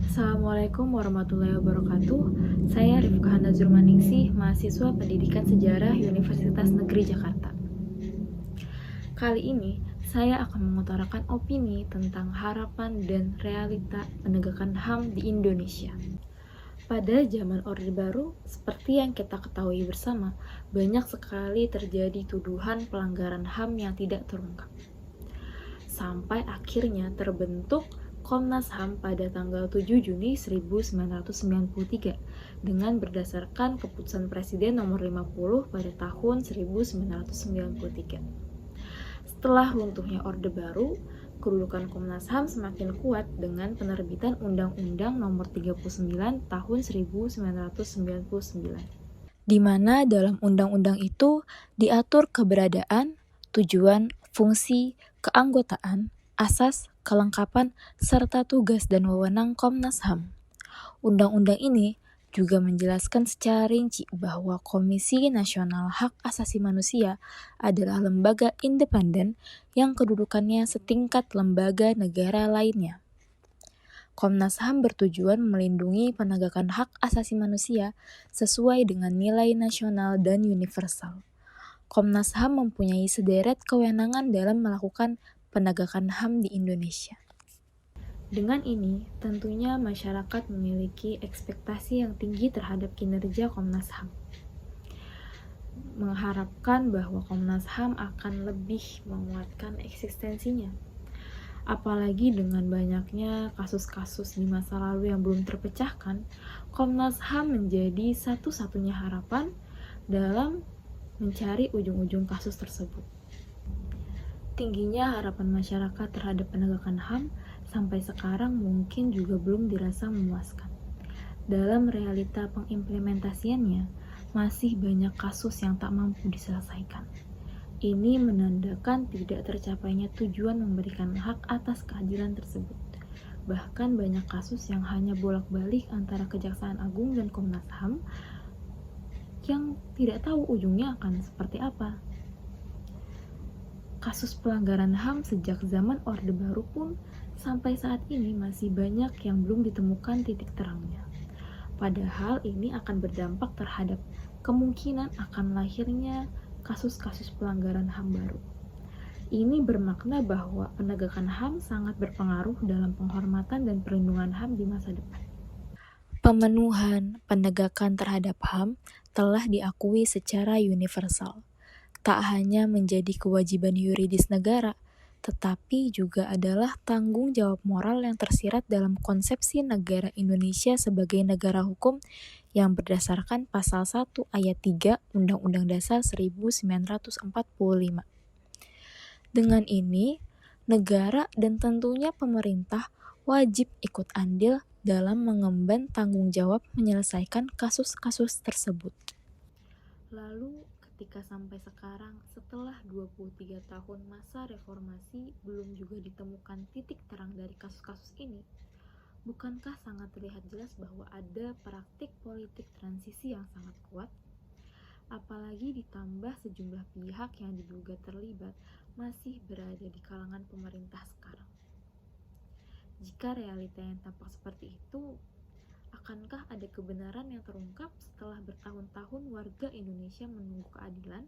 Assalamualaikum warahmatullahi wabarakatuh. Saya Rifka Handa Zurmaningsih, mahasiswa Pendidikan Sejarah Universitas Negeri Jakarta. Kali ini, saya akan mengutarakan opini tentang harapan dan realita penegakan HAM di Indonesia. Pada zaman Orde Baru, seperti yang kita ketahui bersama, banyak sekali terjadi tuduhan pelanggaran HAM yang tidak terungkap. Sampai akhirnya terbentuk Komnas HAM pada tanggal 7 Juni 1993 dengan berdasarkan keputusan Presiden nomor 50 pada tahun 1993. Setelah runtuhnya Orde Baru, kedudukan Komnas HAM semakin kuat dengan penerbitan Undang-Undang nomor 39 tahun 1999. Di mana dalam undang-undang itu diatur keberadaan, tujuan, fungsi, keanggotaan, asas, kelengkapan, serta tugas dan wewenang Komnas HAM. Undang-undang ini juga menjelaskan secara rinci bahwa Komisi Nasional Hak Asasi Manusia adalah lembaga independen yang kedudukannya setingkat lembaga negara lainnya. Komnas HAM bertujuan melindungi penegakan hak asasi manusia sesuai dengan nilai nasional dan universal. Komnas HAM mempunyai sederet kewenangan dalam melakukan penegakan HAM di Indonesia. Dengan ini, tentunya masyarakat memiliki ekspektasi yang tinggi terhadap kinerja Komnas HAM. Mengharapkan bahwa Komnas HAM akan lebih menguatkan eksistensinya. Apalagi dengan banyaknya kasus-kasus di masa lalu yang belum terpecahkan, Komnas HAM menjadi satu-satunya harapan dalam mencari ujung-ujung kasus tersebut. Tingginya harapan masyarakat terhadap penegakan HAM sampai sekarang mungkin juga belum dirasa memuaskan. Dalam realita pengimplementasiannya, masih banyak kasus yang tak mampu diselesaikan. Ini menandakan tidak tercapainya tujuan memberikan hak atas keadilan tersebut. Bahkan banyak kasus yang hanya bolak-balik antara Kejaksaan Agung dan Komnas HAM yang tidak tahu ujungnya akan seperti apa. Kasus pelanggaran HAM sejak zaman Orde Baru pun sampai saat ini masih banyak yang belum ditemukan titik terangnya. Padahal ini akan berdampak terhadap kemungkinan akan lahirnya kasus-kasus pelanggaran HAM baru. Ini bermakna bahwa penegakan HAM sangat berpengaruh dalam penghormatan dan perlindungan HAM di masa depan. Pemenuhan penegakan terhadap HAM telah diakui secara universal. Tak hanya menjadi kewajiban yuridis negara, tetapi juga adalah tanggung jawab moral yang tersirat dalam konsepsi negara Indonesia sebagai negara hukum yang berdasarkan pasal 1 ayat 3 Undang-Undang Dasar 1945. Dengan ini, negara dan tentunya pemerintah wajib ikut andil dalam mengemban tanggung jawab menyelesaikan kasus-kasus tersebut. Lalu, ketika sampai sekarang, setelah 23 tahun masa reformasi, belum juga ditemukan titik terang dari kasus-kasus ini, bukankah sangat terlihat jelas bahwa ada praktik politik transisi yang sangat kuat? Apalagi ditambah sejumlah pihak yang diduga terlibat masih berada di kalangan pemerintah sekarang. Jika realita yang tampak seperti itu, akankah ada kebenaran yang terungkap setelah bertahun-tahun warga Indonesia menunggu keadilan?